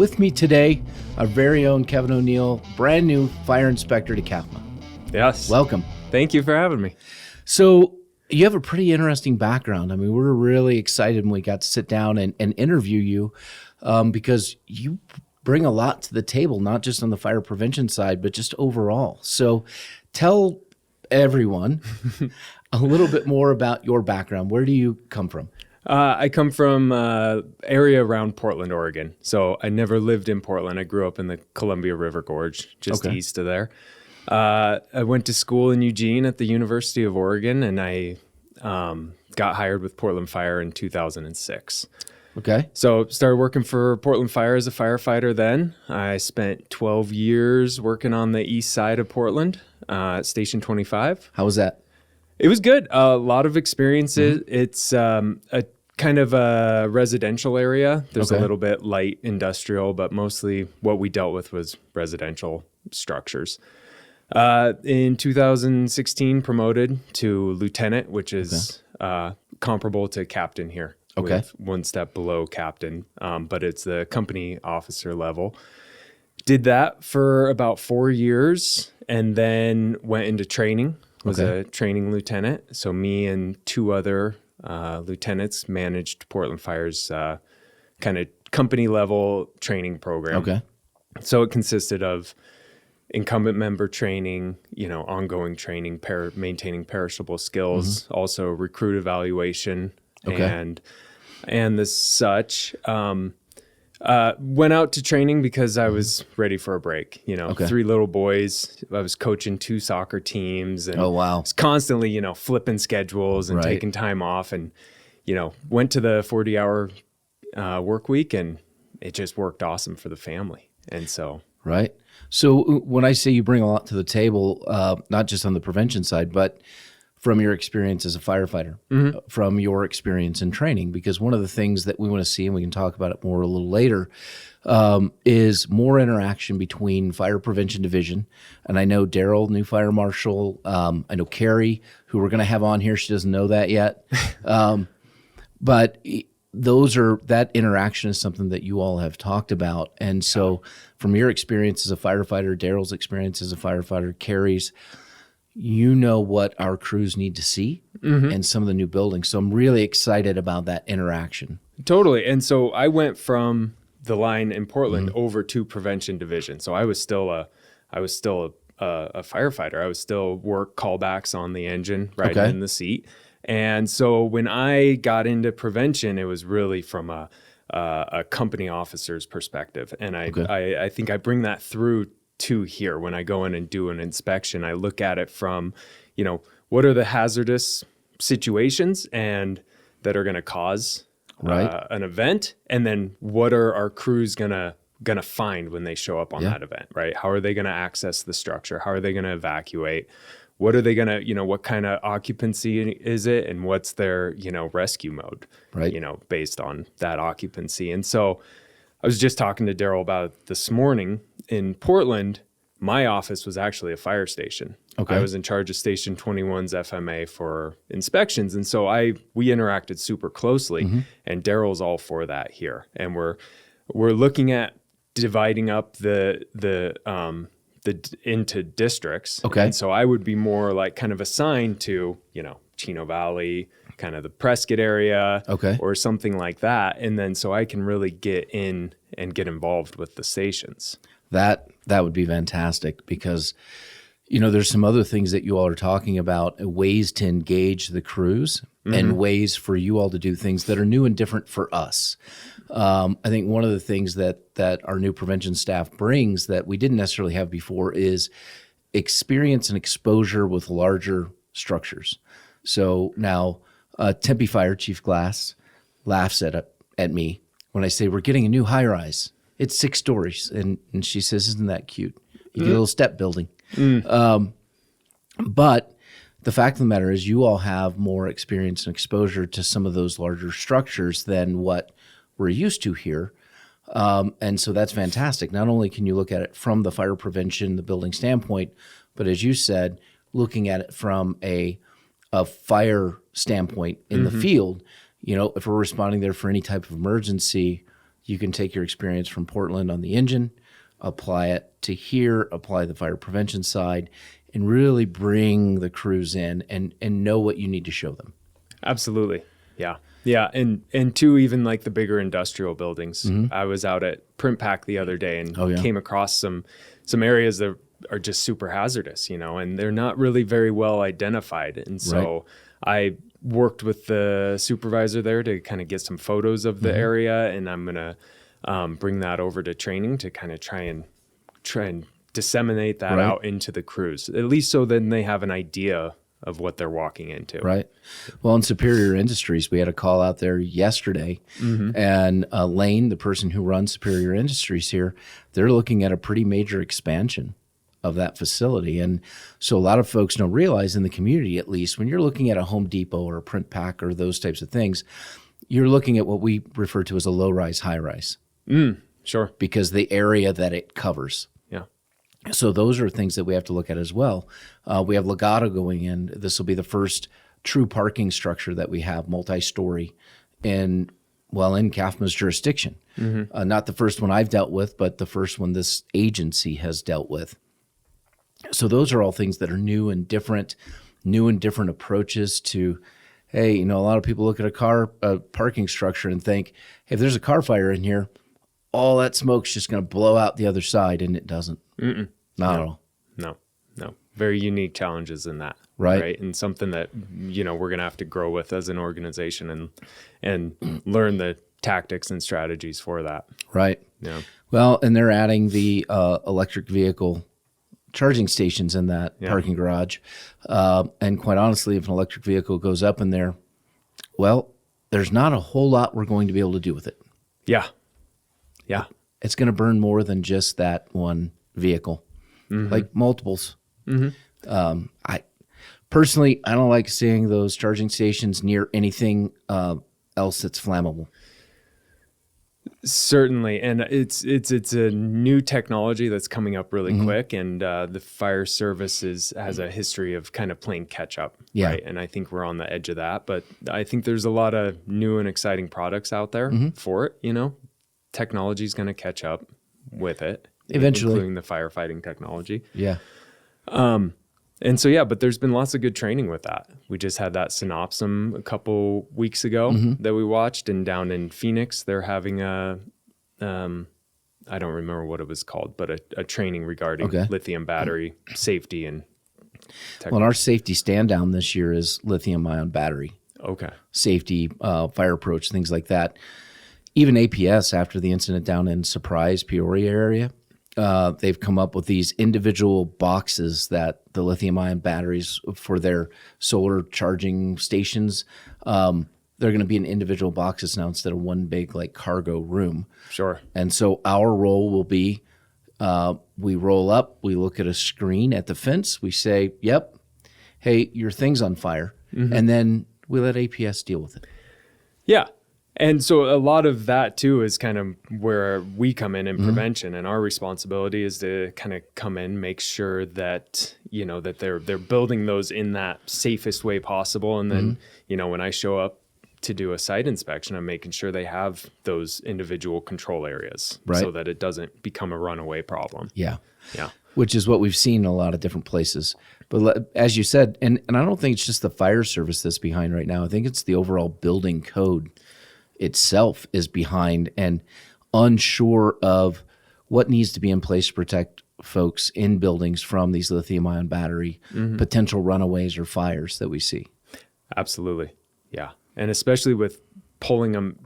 with me today, our very own Kevin O'Neill, brand new fire inspector to CAFMA. Yes. Welcome. Thank you for having me. So you have a pretty interesting background. I mean, we were really excited when we got to sit down and interview you because you bring a lot to the table, not just on the fire prevention side, but just overall. So tell everyone a little bit more about your background. Where do you come from? I come from area around Portland, Oregon. So I never lived in Portland. I grew up in the Columbia River Gorge, just east of there. I went to school in Eugene at the University of Oregon, and I got hired with Portland Fire in 2006. Okay. So started working for Portland Fire as a firefighter then. I spent 12 years working on the east side of Portland at Station 25. How was that? It was good. A lot of experiences. It's a kind of a residential area. There's a little bit light industrial, but mostly what we dealt with was residential structures. In 2016, promoted to lieutenant, which is comparable to captain here. With one step below captain, but it's the company officer level. Did that for about 4 years and then went into training, was a training lieutenant. So me and two other lieutenants managed Portland Fire's kind of company level training program. Okay. So it consisted of incumbent member training, ongoing training, maintaining perishable skills, also recruit evaluation, and the such. Went out to training because I was ready for a break. 3 little boys. I was coaching 2 soccer teams, and was constantly, flipping schedules and taking time off, and went to the 40-hour work week, and it just worked awesome for the family. And so So when I say you bring a lot to the table, not just on the prevention side, but from your experience as a firefighter, from your experience in training, because one of the things that we want to see, and we can talk about it more a little later, is more interaction between fire prevention division. And I know Daryl, new fire marshal, I know Carrie, who we're going to have on here. She doesn't know that yet. But that interaction is something that you all have talked about. And so from your experience as a firefighter, Daryl's experience as a firefighter, Carrie's, what our crews need to see and some of the new buildings. So I'm really excited about that interaction. Totally. And so I went from the line in Portland over to prevention division. So I was still a firefighter. I was still work callbacks on the engine, riding in the seat. And so when I got into prevention, it was really from a company officer's perspective. And I think I bring that through to here. When I go in and do an inspection, I look at it from, what are the hazardous situations and that are going to cause an event, and then what are our crews gonna find when they show up on that event, right? How are they going to access the structure? How are they going to evacuate? What are they going to, what kind of occupancy is it, and what's their, rescue mode, based on that occupancy. And so I was just talking to Daryl about it this morning. In Portland, my office was actually a fire station. I was in charge of Station 21's FMA for inspections. And so we interacted super closely, and Daryl's all for that here. And we're looking at dividing up the into districts. And so I would be more like kind of assigned to, Chino Valley, kind of the Prescott area, or something like that. And then so I can really get in and get involved with the stations. That would be fantastic, because there's some other things that you all are talking about, ways to engage the crews and ways for you all to do things that are new and different for us. I think one of the things that our new prevention staff brings that we didn't necessarily have before is experience and exposure with larger structures. So now Tempe Fire Chief Glass laughs at me when I say we're getting a new high-rise. It's 6 stories, and she says, "Isn't that cute? You get a little step building." But the fact of the matter is, you all have more experience and exposure to some of those larger structures than what we're used to here. And so that's fantastic. Not only can you look at it from the fire prevention, the building standpoint, but as you said, looking at it from a fire standpoint in the field, if we're responding there for any type of emergency, you can take your experience from Portland on the engine, apply it to here, apply the fire prevention side, and really bring the crews in and know what you need to show them. Absolutely. Yeah. Yeah. And two, even like the bigger industrial buildings. I was out at Print Pack the other day and came across some areas that are just super hazardous, and they're not really very well identified. And so I worked with the supervisor there to kind of get some photos of the area, and I'm going to bring that over to training to kind of try and disseminate that out into the crews, at least so then they have an idea of what they're walking into. Right. Well, in Superior Industries, we had a call out there yesterday, and Lane, the person who runs Superior Industries here, they're looking at a pretty major expansion of that facility. And so a lot of folks don't realize, in the community at least, when you're looking at a Home Depot or a Print Pack or those types of things, you're looking at what we refer to as a low-rise, high-rise. Sure. Because the area that it covers. So those are things that we have to look at as well. We have Legato going in. This will be the first true parking structure that we have, multi-story, in CAFMA's jurisdiction. Not the first one I've dealt with, but the first one this agency has dealt with. So those are all things that are new and different approaches to, hey, a lot of people look at a parking structure and think, hey, if there's a car fire in here, all that smoke's just going to blow out the other side, and it doesn't. Not at all. No. Very unique challenges in that. Right. And something that, we're going to have to grow with as an organization and learn the tactics and strategies for that. Right. Yeah. Well, and they're adding the electric vehicle charging stations in that parking garage. And quite honestly, if an electric vehicle goes up in there, well, there's not a whole lot we're going to be able to do with it. Yeah. It's going to burn more than just that one vehicle, like multiples. I personally, I don't like seeing those charging stations near anything else that's flammable. Certainly, and it's a new technology that's coming up really quick, and the fire service has a history of kind of playing catch up, right? And I think we're on the edge of that, but I think there's a lot of new and exciting products out there for it. Technology is going to catch up with it eventually, including the firefighting technology. And so, but there's been lots of good training with that. We just had that Synopsum a couple weeks ago that we watched, and down in Phoenix, they're having I don't remember what it was called, but a training regarding lithium battery safety and technology. Well, our safety stand down this year is lithium ion battery. Safety, fire approach, things like that. Even APS, after the incident down in Surprise, Peoria area, they've come up with these individual boxes that the lithium-ion batteries for their solar charging stations, they're going to be in individual boxes now instead of one big cargo room. Sure. And so our role will be, we roll up, we look at a screen at the fence, we say, yep, hey, your thing's on fire, and then we let APS deal with it. Yeah. And so a lot of that too is kind of where we come in prevention, and our responsibility is to kind of come in, make sure that, that they're building those in that safest way possible. And then, when I show up to do a site inspection, I'm making sure they have those individual control areas so that it doesn't become a runaway problem. Yeah. Which is what we've seen in a lot of different places. But as you said, and I don't think it's just the fire service that's behind right now. I think it's the overall building code itself is behind and unsure of what needs to be in place to protect folks in buildings from these lithium-ion battery potential runaways or fires that we see. Absolutely. Yeah. And especially with pulling them,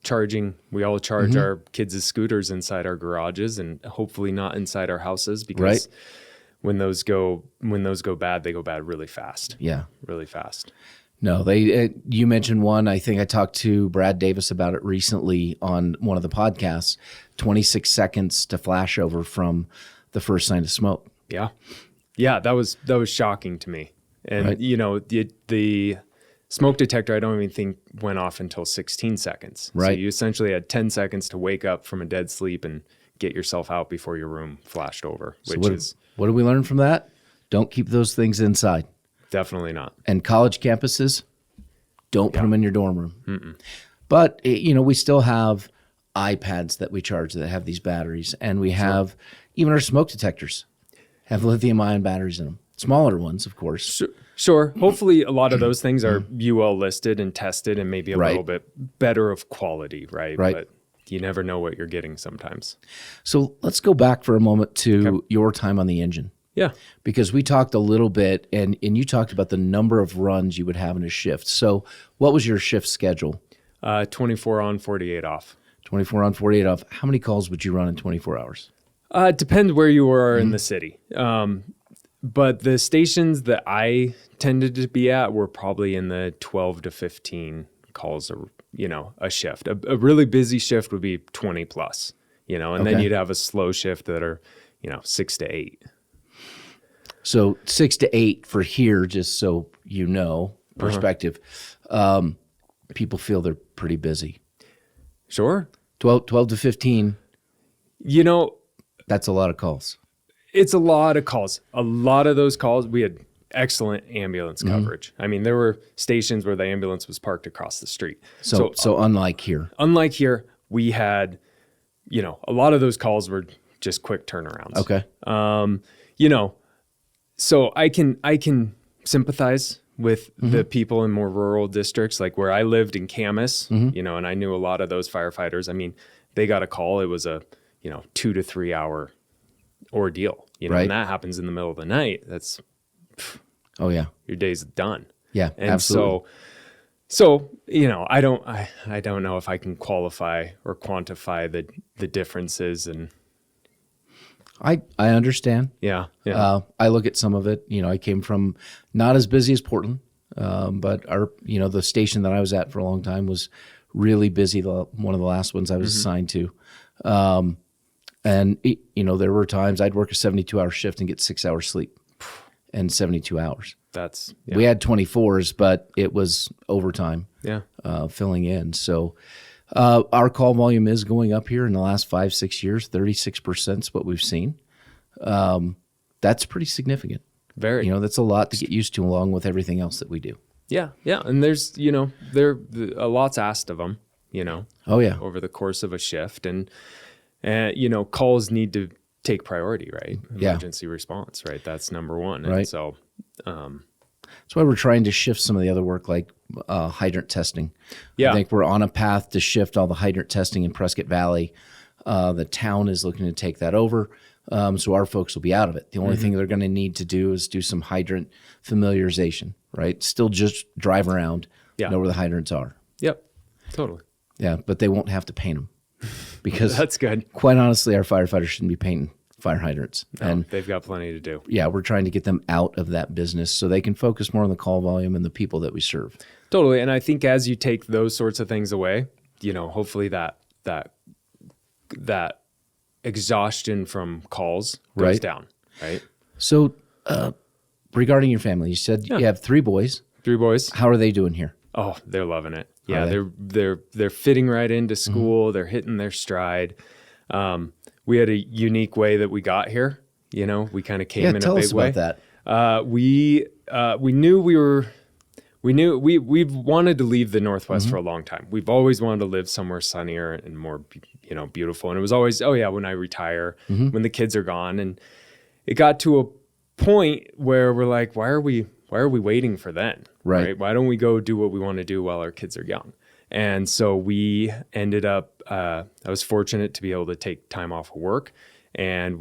charging, we all charge our kids' scooters inside our garages and hopefully not inside our houses, because when those go bad, they go bad really fast. Yeah. Really fast. No, you mentioned one. I think I talked to Brad Davis about it recently on one of the podcasts. 26 seconds to flash over from the first sign of smoke. Yeah, that was shocking to me. And the smoke detector, I don't even think went off until 16 seconds. Right. So you essentially had 10 seconds to wake up from a dead sleep and get yourself out before your room flashed over. What did we learn from that? Don't keep those things inside. Definitely not. And college campuses, don't put them in your dorm room. But, we still have iPads that we charge that have these batteries, and we have even our smoke detectors have lithium-ion batteries in them. Smaller ones, of course. Sure. Hopefully a lot of those things are UL listed and tested and maybe a little bit better of quality, right? But you never know what you're getting sometimes. So let's go back for a moment to your time on the engine. Yeah. Because we talked a little bit, and you talked about the number of runs you would have in a shift. So what was your shift schedule? 24 on, 48 off. 24 on, 48 off. How many calls would you run in 24 hours? It depends where you are in the city. But the stations that I tended to be at were probably in the 12 to 15 calls, a shift. A really busy shift would be 20 plus, and then you'd have a slow shift that are, 6 to 8. So 6 to 8 for here, just so you know, perspective. People feel they're pretty busy. Sure. 12 to 15. That's a lot of calls. It's a lot of calls. A lot of those calls, we had excellent ambulance coverage. I mean, there were stations where the ambulance was parked across the street. So unlike here. Unlike here, we had, a lot of those calls were just quick turnarounds. Okay. So I can sympathize with the people in more rural districts, like where I lived in Camas, and I knew a lot of those firefighters. I mean, they got a call. It was a, 2 to 3 hour ordeal, and that happens in the middle of the night. That's, your day's done. Yeah, and absolutely. So I don't know if I can qualify or quantify the differences. And I understand. Yeah. I look at some of it. I came from not as busy as Portland, but our the station that I was at for a long time was really busy. One of the last ones I was assigned to. And there were times I'd work a 72-hour shift and get 6 hours sleep and 72 hours. We had 24s, but it was overtime filling in. So our call volume is going up here in the last 5-6 years. 36% is what we've seen. That's pretty significant. Very. That's a lot to get used to along with everything else that we do. Yeah. And there's, a lot's asked of them, over the course of a shift. And calls need to take priority, right? Emergency response, right? That's number one. Right. And so that's why we're trying to shift some of the other work, like hydrant testing. Yeah. I think we're on a path to shift all the hydrant testing in Prescott Valley. The town is looking to take that over. So our folks will be out of it. The only thing they're going to need to do is do some hydrant familiarization, right? Still just drive around, know where the hydrants are. Yep. Totally. Yeah. But they won't have to paint them. Because that's good. Quite honestly, our firefighters shouldn't be painting fire hydrants. No, and they've got plenty to do. Yeah, we're trying to get them out of that business so they can focus more on the call volume and the people that we serve. Totally. And I think as you take those sorts of things away, hopefully that exhaustion from calls goes down. Right. So regarding your family, you said you have 3 boys. 3 boys. How are they doing here? Oh, they're loving it. Yeah, they're fitting right into school. They're hitting their stride. We had a unique way that we got here. We kind of came in a big way. Tell us about that. We knew we've wanted to leave the Northwest for a long time. We've always wanted to live somewhere sunnier and more, beautiful. And it was always, when I retire, when the kids are gone. And it got to a point where we're like, why are we waiting for then? Right. Why don't we go do what we want to do while our kids are young? And so we ended up, I was fortunate to be able to take time off of work. And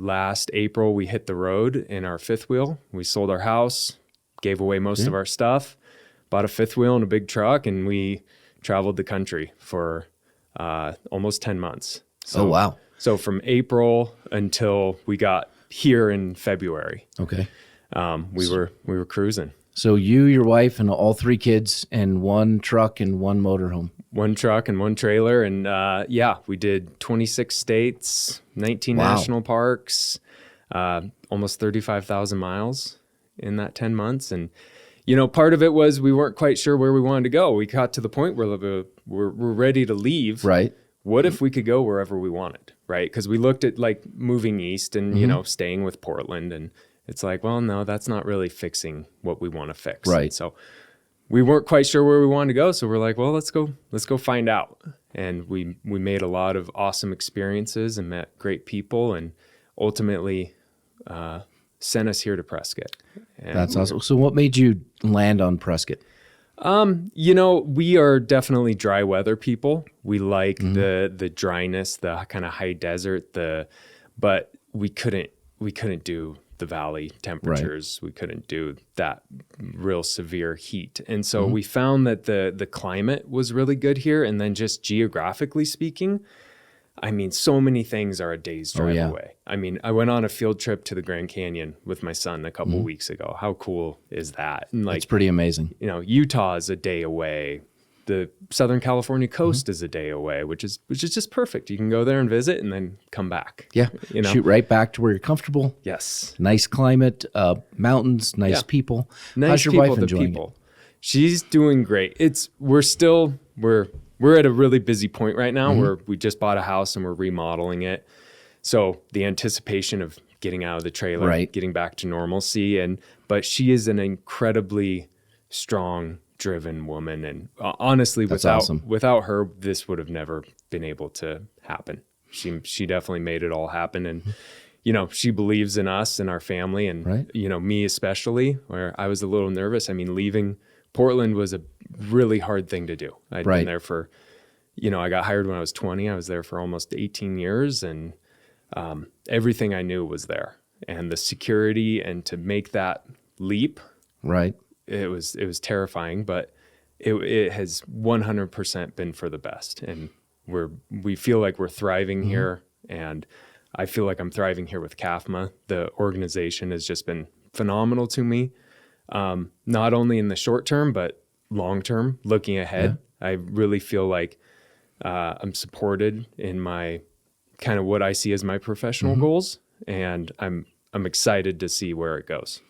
last April, we hit the road in our 5th wheel. We sold our house, gave away most of our stuff, bought a 5th wheel and a big truck, and we traveled the country for almost 10 months. So, oh, wow. So from April until we got here in February. Okay. We were cruising. So you, your wife, and all 3 kids, and 1 truck and 1 motorhome. 1 truck and 1 trailer. And we did 26 states, 19 national parks, almost 35,000 miles in that 10 months. And, part of it was we weren't quite sure where we wanted to go. We got to the point where we're ready to leave. Right. What if we could go wherever we wanted? Right. Because we looked at like moving east and, staying with Portland, and it's like, well, no, that's not really fixing what we want to fix. Right. So we weren't quite sure where we wanted to go. So we're like, well, let's go find out. And we made a lot of awesome experiences and met great people, and ultimately sent us here to Prescott. And that's awesome. So what made you land on Prescott? We are definitely dry weather people. We like the dryness, the kind of high desert, but we couldn't do the valley temperatures. Right. We couldn't do that real severe heat. And so we found that the climate was really good here. And then just geographically speaking, I mean, so many things are a day's drive away. I mean, I went on a field trip to the Grand Canyon with my son a couple weeks ago. How cool is that? And it's pretty amazing. Utah is a day away. The Southern California coast is a day away, which is just perfect. You can go there and visit and then come back. Yeah. Shoot right back to where you're comfortable. Yes. Nice climate, mountains, nice people. Nice. How's your wife enjoying it? She's doing great. We're at a really busy point right now where we just bought a house and we're remodeling it. So the anticipation of getting out of the trailer, getting back to normalcy, but she is an incredibly strong, driven woman, and honestly, without her, this would have never been able to happen. She definitely made it all happen, and she believes in us and our family, and me especially, where I was a little nervous. I mean, leaving Portland was a really hard thing to do. I'd been there for, I got hired when I was 20. I was there for almost 18 years, and everything I knew was there, and the security, and to make that leap, it was terrifying, but it has 100% been for the best. And we feel like we're thriving here, and I feel like I'm thriving here with CAFMA. The organization has just been phenomenal to me, not only in the short term, but long term, looking ahead. Yeah. I really feel like I'm supported in my kind of what I see as my professional goals, and I'm excited to see where it goes.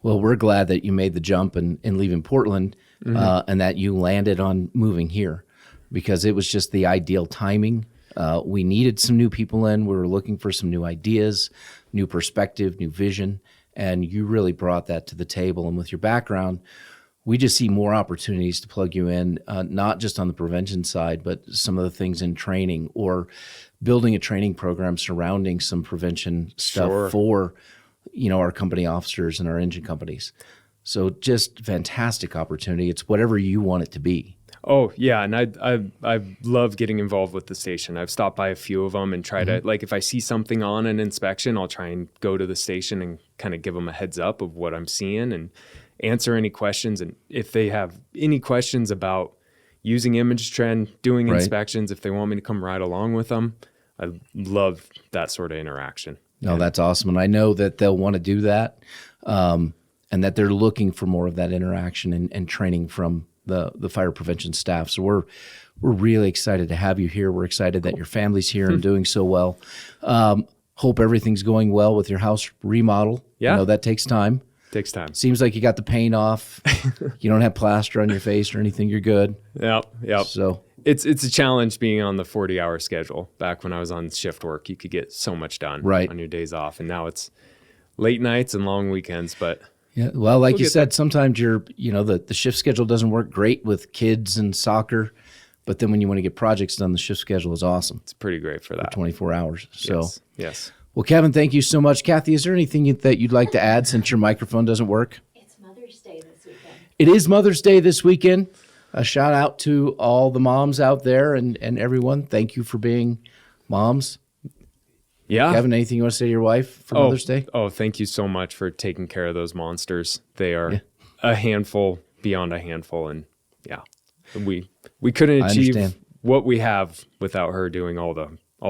Well, we're glad that you made the jump and leaving Portland, and that you landed on moving here, because it was just the ideal timing. We needed some new people in. We were looking for some new ideas, new perspective, new vision, and you really brought that to the table. And with your background, we just see more opportunities to plug you in, not just on the prevention side, but some of the things in training, or building a training program surrounding some prevention stuff for our company officers and our engine companies. So just fantastic opportunity. It's whatever you want it to be. Oh yeah. And I love getting involved with the station. I've stopped by a few of them and try to, like, if I see something on an inspection, I'll try and go to the station and kind of give them a heads up of what I'm seeing and answer any questions. And if they have any questions about using Image Trend, doing inspections, if they want me to come ride along with them, I love that sort of interaction. No, that's awesome. And I know that they'll want to do that, and that they're looking for more of that interaction and training from the fire prevention staff. So we're really excited to have you here. We're excited that your family's here and doing so well. Hope everything's going well with your house remodel. Yeah. That takes time. Takes time. Seems like you got the paint off. You don't have plaster on your face or anything. You're good. Yep. So it's a challenge being on the 40-hour schedule. Back when I was on shift work, you could get so much done on your days off, and now it's late nights and long weekends. But yeah, well, like you said, sometimes the shift schedule doesn't work great with kids and soccer, but then when you want to get projects done, the shift schedule is awesome. It's pretty great for that. 24 hours. So yes. Well, Kevin, thank you so much. Kathy, is there anything that you'd like to add since your microphone doesn't work? It's Mother's Day this weekend. It is Mother's Day this weekend. A shout out to all the moms out there and everyone. Thank you for being moms. Yeah. Kevin, anything you want to say to your wife for Mother's Day? Oh, thank you so much for taking care of those monsters. They are a handful beyond a handful. And we couldn't achieve what we have without her doing all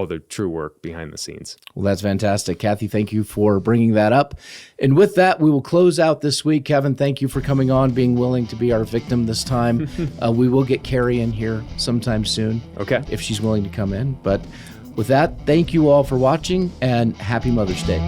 the true work behind the scenes. Well, that's fantastic. Kathy, thank you for bringing that up. And with that, we will close out this week. Kevin, thank you for coming on, being willing to be our victim this time. We will get Carrie in here sometime soon. Okay. If she's willing to come in. But with that, thank you all for watching, and happy Mother's Day.